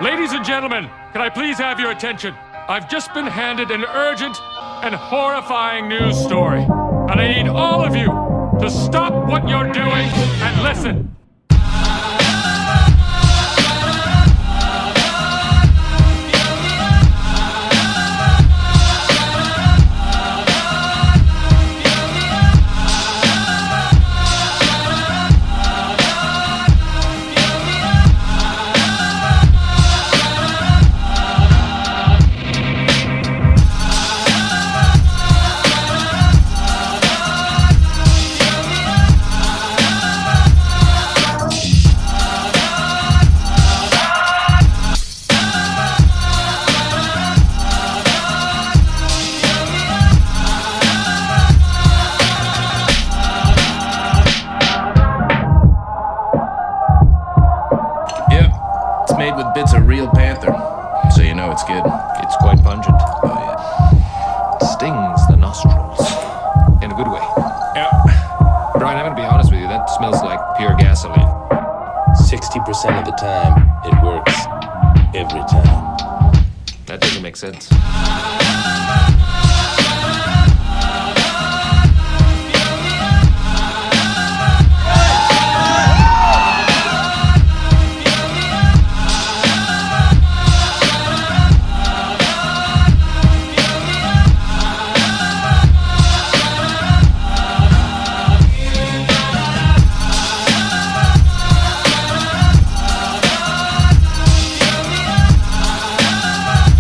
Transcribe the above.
Ladies and gentlemen, can I please have your attention? I've just been handed an urgent and horrifying news story. And I need all of you to stop what you're doing and listen. Made with bits of real panther, so you know it's good. It's quite pungent. Oh, yeah. It stings the nostrils. In a good way. Yeah. Brian, I'm gonna be honest with you, that smells like pure gasoline. 60% of the time, it works. Every time. That doesn't make sense.